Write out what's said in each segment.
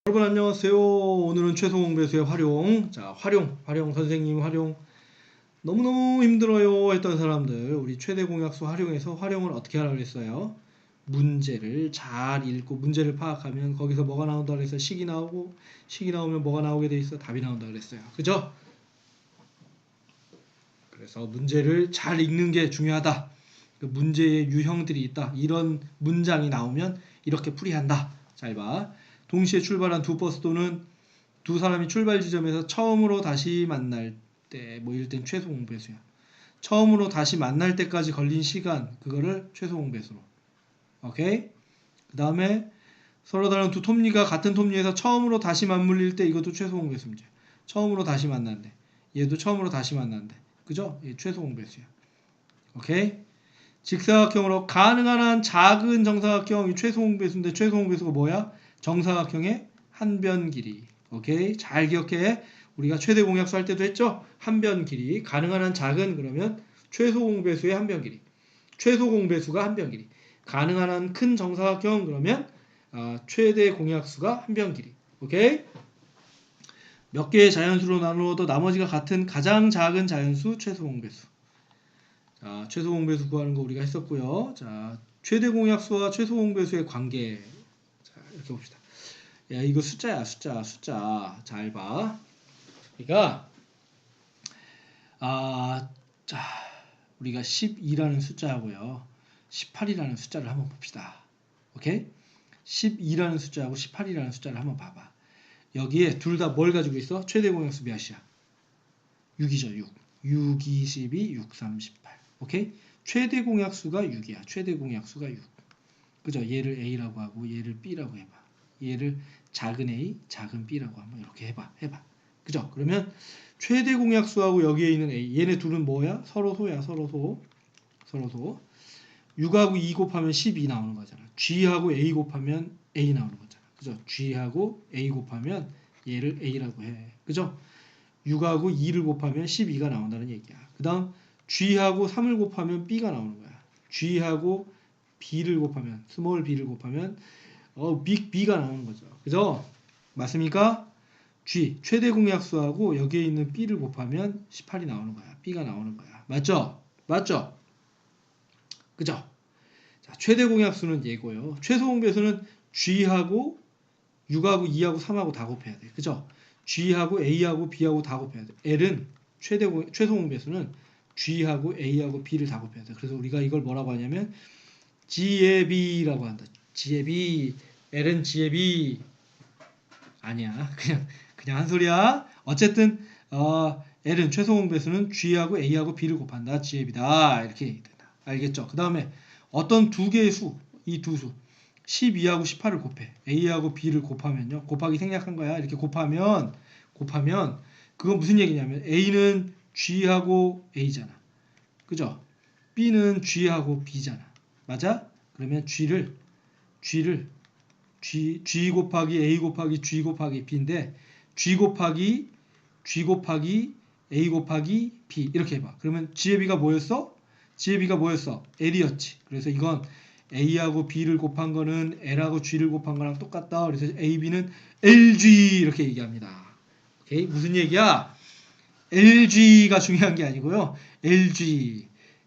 여러분 안녕하세요. 오늘은 최소홍 배수의 활용. 자, 활용 선생님 활용. 너무너무 힘들어요 했던 사람들, 우리 최대 공약수 활용해서 활용을 어떻게 하라고 그랬어요? 문제를 잘 읽고 문제를 파악하면 거기서 뭐가 나온다 그래서 식이 나오고, 식이 나오면 뭐가 나오게 돼 있어? 답이 나온다 그랬어요. 그죠? 그래서 문제를 잘 읽는 게 중요하다. 그 문제의 유형들이 있다. 이런 문장이 나오면 이렇게 풀이한다. 잘 봐. 동시에 출발한 두 버스 또는 두 사람이 출발 지점에서 처음으로 다시 만날 때, 뭐 이럴 땐 최소 공배수야. 처음으로 다시 만날 때까지 걸린 시간, 그거를 최소 공배수로. 오케이? 그 다음에 서로 다른 두 톱니가 같은 톱니에서 처음으로 다시 맞물릴 때, 이것도 최소 공배수 문제. 처음으로 다시 만난대. 얘도 처음으로 다시 만난대. 그죠? 얘 최소 공배수야. 오케이? 직사각형으로 가능한 한 작은 정사각형이 최소 공배수인데, 최소 공배수가 뭐야? 정사각형의 한 변 길이. 오케이? 잘 기억해. 우리가 최대 공약수 할 때도 했죠? 한 변 길이. 가능한 한 작은, 그러면 최소 공배수의 한 변 길이. 최소 공배수가 한 변 길이. 가능한 한 큰 정사각형, 그러면 최대 공약수가 한 변 길이. 오케이? 몇 개의 자연수로 나누어도 나머지가 같은 가장 작은 자연수 최소 공배수. 자, 최소 공배수 구하는 거 우리가 했었고요. 자, 최대 공약수와 최소 공배수의 관계. 자, 이렇게 봅시다. 야, 이거 숫자야, 숫자. 잘 봐. 그러니까 자, 우리가 12라는 숫자하고요, 18이라는 숫자를 한번 봅시다. 오케이? 12라는 숫자하고 18이라는 숫자를 한번 봐봐. 여기에 둘 다 뭘 가지고 있어? 최대 공약수 몇이야? 6이죠, 6. 6, 22, 6, 38. 오케이? 최대 공약수가 6이야. 최대 공약수가 6. 그죠? 얘를 A라고 하고 얘를 B라고 해봐. 얘를 작은 A, 작은 B라고 한번 이렇게 해봐. 그죠? 그러면 최대 공약수하고 여기에 있는 A, 얘네 둘은 뭐야? 서로 소야. 서로 소. 6하고 2 곱하면 12 나오는 거잖아. G하고 A 곱하면 A 나오는 거잖아. 그죠? G하고 A 곱하면 얘를 A라고 해. 그죠? 6하고 2를 곱하면 12가 나온다는 얘기야. 그 다음 G하고 3을 곱하면 B가 나오는 거야. G하고 B를 곱하면, 스몰 b를 곱하면 빅 B가 나오는 거죠. 그죠? 맞습니까? G, 최대 공약수하고 여기에 있는 B를 곱하면 18이 나오는 거야. B가 나오는 거야. 맞죠? 그죠? 자, 최대 공약수는 얘고요. 최소 공배수는 G하고 6하고 2하고 3하고 다 곱해야 돼. 그죠? G하고 A하고 B하고 다 곱해야 돼. L은 최소 공배수는 G하고 A하고 B를 다 곱해야 돼. 그래서 우리가 이걸 뭐라고 하냐면 G의 B라고 한다. G의 B. L은 G의 B. 아니야. 그냥 한 소리야. 어쨌든 L은 최소 공배수는 G하고 A하고 B를 곱한다. G의 B다. 이렇게 된다. 알겠죠? 그 다음에 어떤 두 개의 수, 이 두 수 12하고 18을 곱해. A하고 B를 곱하면요, 곱하기 생략한 거야. 이렇게 곱하면 그건 무슨 얘기냐면 A는 G하고 A잖아. 그죠? B는 G하고 B잖아. 맞아? 그러면 G 곱하기 A 곱하기 G 곱하기 B인데 G 곱하기 A 곱하기 B 이렇게 해봐. 그러면 G의 B가 뭐였어? L이었지. 그래서 이건 A하고 B를 곱한 거는 L하고 G를 곱한 거랑 똑같다. 그래서 A, B는 LG 이렇게 얘기합니다. 오케이? 무슨 얘기야? LG가 중요한 게 아니고요.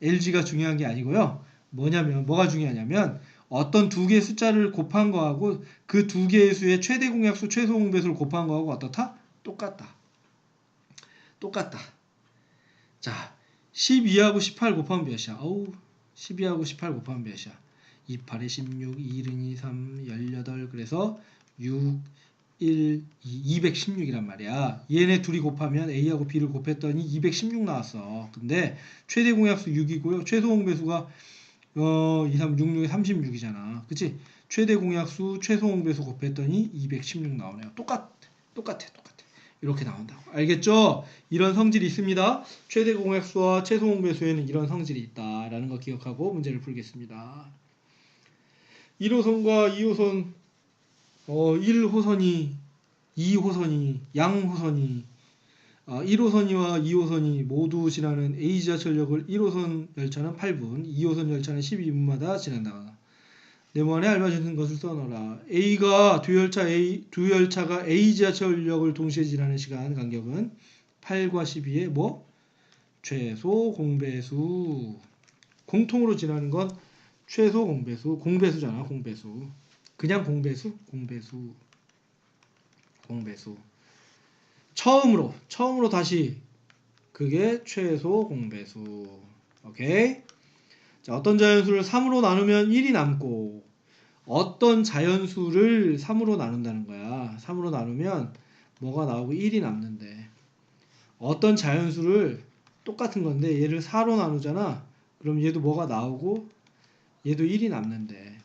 LG가 중요한 게 아니고요. 뭐가 중요하냐면 어떤 두 개의 숫자를 곱한 거하고 그 두 개의 수의 최대 공약수, 최소 공배수를 곱한 거하고 어떻다? 똑같다. 자, 12하고 18 곱하면 몇이야? 12하고 18 곱하면 몇이야? 2, 8에 16, 2, 1, 2, 3, 18. 그래서 6, 1, 2, 216이란 말이야. 얘네 둘이 곱하면 A하고 B를 곱했더니 216 나왔어. 근데 최대 공약수 6이고요. 최소 공배수가 2, 3, 6, 6에 36이잖아. 그치? 최대 공약수, 최소 공배수 곱했더니 216 나오네요. 똑같아. 이렇게 나온다고. 알겠죠? 이런 성질이 있습니다. 최대 공약수와 최소 공배수에는 이런 성질이 있다라는 거 기억하고 문제를 풀겠습니다. 1호선과 2호선, 1호선이, 2호선이, 양호선이, 1호선이와 2호선이 모두 지나는 A지하철역을 1호선 열차는 8분, 2호선 열차는 12분마다 지난다. 네모안에 알맞은 것을 써넣어라. 두 열차가 A 지하철역을 동시에 지나는 시간 간격은 8과 12의 뭐? 최소 공배수. 공통으로 지나는 건 최소 공배수. 공배수잖아, 공배수. 그냥 공배수? 공배수. 처음으로 다시 그게 최소 공배수. 오케이? 자, 어떤 자연수를 3으로 나누면 1이 남고 어떤 자연수를 3으로 나눈다는 거야. 3으로 나누면 뭐가 나오고 1이 남는데 어떤 자연수를 똑같은 건데 얘를 4로 나누잖아. 그럼 얘도 뭐가 나오고 얘도 1이 남는데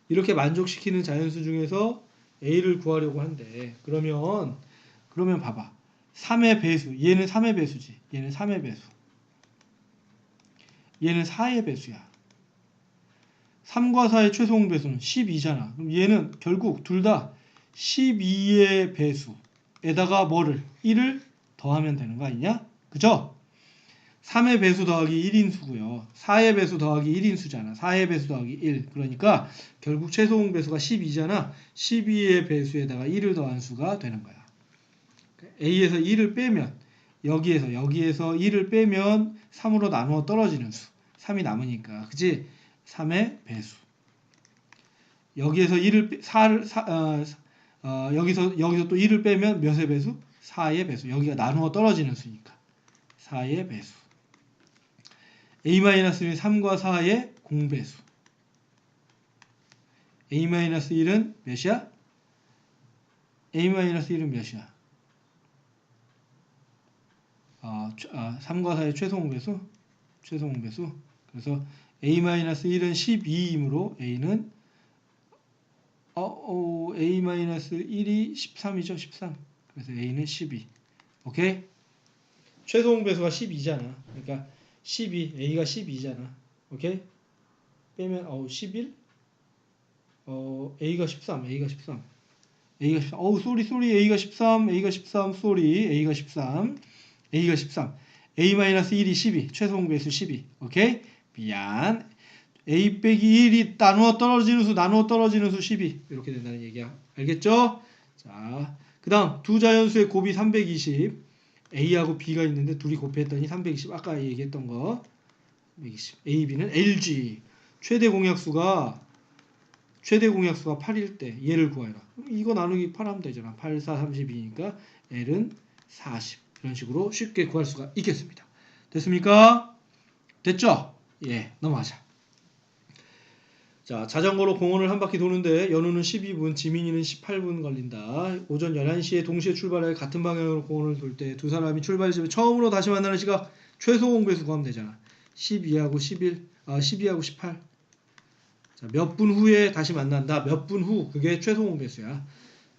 이렇게 만족시키는 자연수 중에서 A를 구하려고 한대. 그러면 봐봐. 3의 배수. 얘는 3의 배수지. 얘는 3의 배수. 얘는 4의 배수야. 3과 4의 최소 공배수는 12잖아. 그럼 얘는 결국 둘 다 12의 배수에다가 뭐를? 1을 더하면 되는 거 아니냐? 그죠? 3의 배수 더하기 1인수고요. 4의 배수 더하기 1인수잖아. 4의 배수 더하기 1. 그러니까 결국 최소 공배수가 12잖아. 12의 배수에다가 1을 더한 수가 되는 거야. A에서 1을 빼면 여기에서 1을 빼면 3으로 나누어 떨어지는 수. 3이 남으니까. 그치? 3의 배수. 여기에서 1을 여기서 또 1을 빼면 몇의 배수? 4의 배수. 여기가 나누어 떨어지는 수니까. 4의 배수. A-1은 3과 4의 공배수. A-1은 몇이야? A-1은 몇이야? 3과 4의 최소 공배수? 최소 공배수. 그래서 A-1은 12이므로 A는 A-1이 13이죠. 13. 그래서 A는 12. 오케이? 최소 공배수가 12잖아. 그러니까 12, A가 12잖아. 오케이? 빼면 11? A가 13. A가 13. A가 13. A가 13. A가 13. A가 13. A가 13. A-1이 12. 최소 공배수 12. 오케이? 미안. A 빼기 1이 나누어 떨어지는 수 12. 이렇게 된다는 얘기야. 알겠죠? 자, 그 다음 두 자연수의 곱이 320. A하고 B가 있는데 둘이 곱했더니 320. 아까 얘기했던 거 320. A, B는 LG. 최대 공약수가 8일 때 얘를 구해라. 이거 나누기 8 하면 되잖아. 8, 4, 32니까 L은 40. 이런 식으로 쉽게 구할 수가 있겠습니다. 됐습니까? 됐죠? 예, 넘어가자. 자, 자전거로 공원을 한 바퀴 도는데 연우는 12분, 지민이는 18분 걸린다. 오전 11시에 동시에 출발해 같은 방향으로 공원을 돌 때 두 사람이 출발지에 처음으로 다시 만나는 시각 최소 공배수 구하면 되잖아. 12하고 12하고 18. 자, 몇 분 후에 다시 만난다. 몇 분 후. 그게 최소 공배수야.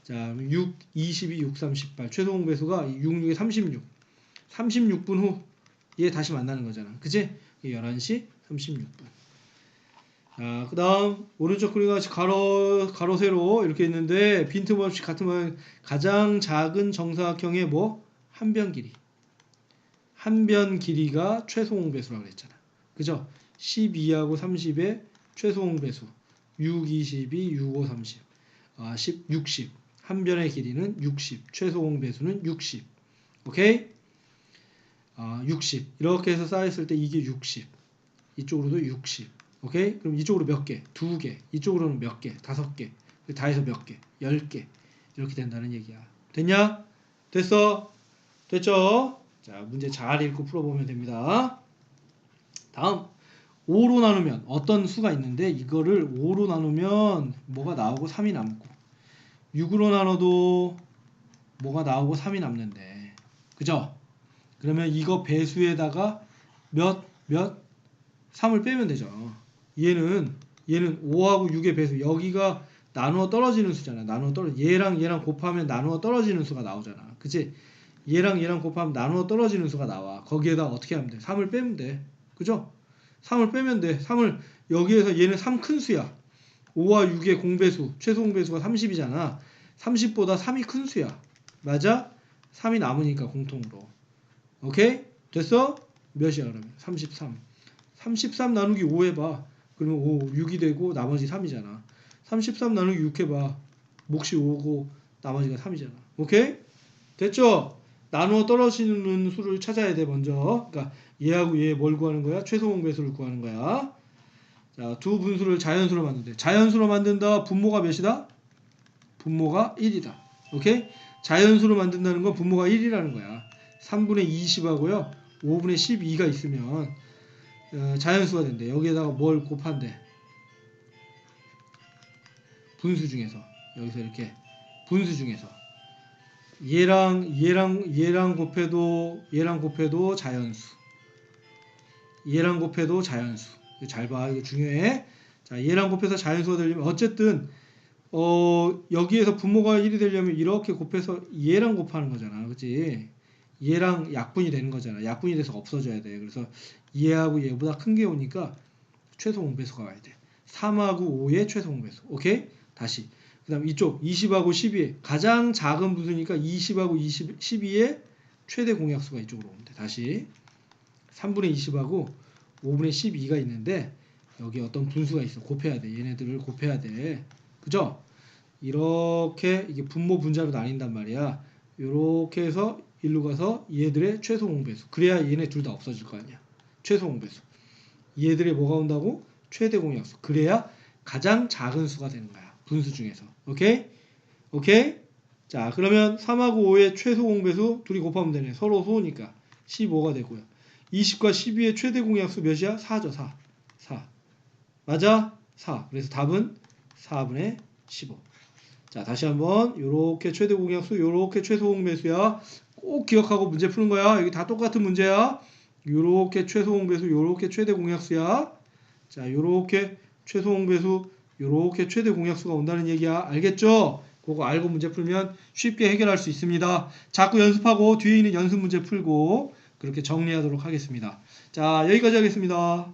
자, 6, 22, 6, 3, 18. 최소 공배수가 6, 6에 36. 36분 후에 다시 만나는 거잖아. 그치? 11시 36분. 자, 그 다음 오른쪽 그림 같이 가로 세로 이렇게 있는데 빈틈없이 같은 모양 가장 작은 정사각형의 뭐? 한 변 길이. 한 변 길이가 최소 공배수라고 그랬잖아. 그죠? 12하고 30의 최소 공배수. 6, 22, 6, 5, 30. 60. 한 변의 길이는 60. 최소 공배수는 60. 오케이? 60. 이렇게 해서 쌓였을 때 이게 60. 이쪽으로도 60. 오케이? 그럼 이쪽으로 몇 개? 2개. 이쪽으로는 몇 개? 5개. 다 해서 몇 개? 10개. 이렇게 된다는 얘기야. 됐냐? 됐어? 됐죠? 자, 문제 잘 읽고 풀어보면 됩니다. 다음 5로 나누면 어떤 수가 있는데 이거를 5로 나누면 뭐가 나오고 3이 남고 6으로 나눠도 뭐가 나오고 3이 남는데 그죠? 그러면 이거 배수에다가 몇 3을 빼면 되죠. 얘는 5하고 6의 배수. 여기가 나누어 떨어지는 수잖아. 얘랑 곱하면 나누어 떨어지는 수가 나오잖아. 그치? 얘랑 곱하면 나누어 떨어지는 수가 나와. 거기에다 어떻게 하면 돼? 3을 빼면 돼. 그죠? 3을 빼면 돼. 3을 여기에서 얘는 3 큰 수야. 5와 6의 공배수, 최소 공배수가 30이잖아. 30보다 3이 큰 수야. 맞아? 3이 남으니까 공통으로. 오케이? 됐어? 몇이야 그러면? 33. 33 나누기 5 해봐. 그러면 5, 6이 되고 나머지 3이잖아. 33 나누기 6 해봐. 몫이 5고 나머지가 3이잖아. 오케이? 됐죠? 나누어 떨어지는 수를 찾아야 돼 먼저. 그러니까 얘하고 얘 뭘 구하는 거야? 최소 공배수를 구하는 거야. 자, 두 분수를 자연수로 만든대. 자연수로 만든다. 분모가 몇이다? 분모가 1이다. 오케이? 자연수로 만든다는 건 분모가 1이라는 거야. 3분의 20하고요. 5분의 12가 있으면 자연수가 된대. 여기에다가 뭘 곱한대? 분수 중에서. 여기서 이렇게 분수 중에서 얘랑 곱해도 자연수. 얘랑 곱해도 자연수. 이거 잘 봐. 이거 중요해. 자, 얘랑 곱해서 자연수가 되려면 어쨌든 여기에서 분모가 1이 되려면 이렇게 곱해서 얘랑 곱하는 거잖아. 그치? 얘랑 약분이 되는 거잖아. 약분이 돼서 없어져야 돼. 그래서 얘하고 얘보다 큰 게 오니까 최소 공배수가 와야 돼. 3하고 5의 최소 공배수. 오케이? 다시. 그 다음 이쪽 20하고 12의 가장 작은 분수니까 20하고 12의 최대 공약수가 이쪽으로 오면 돼. 다시 3분의 20하고 5분의 12가 있는데 여기 어떤 분수가 있어. 곱해야 돼. 얘네들을 곱해야 돼. 그죠? 이렇게 이게 분모 분자로 나뉜단 말이야. 이렇게 해서 일로 가서 얘들의 최소 공배수. 그래야 얘네 둘 다 없어질 거 아니야. 최소 공배수. 얘들의 뭐가 온다고? 최대 공약수. 그래야 가장 작은 수가 되는 거야. 분수 중에서. 오케이? 오케이? 자, 그러면 3하고 5의 최소 공배수 둘이 곱하면 되네. 서로 소니까 15가 되고요. 20과 12의 최대 공약수 몇이야? 4죠. 4. 4. 맞아? 4. 그래서 답은 4분의 15. 자, 다시 한번 요렇게 최대 공약수, 요렇게 최소 공배수야. 꼭 기억하고 문제 푸는 거야. 여기 다 똑같은 문제야. 요렇게 최소 공배수, 요렇게 최대 공약수야. 자, 요렇게 최소 공배수, 요렇게 최대 공약수가 온다는 얘기야. 알겠죠? 그거 알고 문제 풀면 쉽게 해결할 수 있습니다. 자꾸 연습하고 뒤에 있는 연습 문제 풀고 그렇게 정리하도록 하겠습니다. 자, 여기까지 하겠습니다.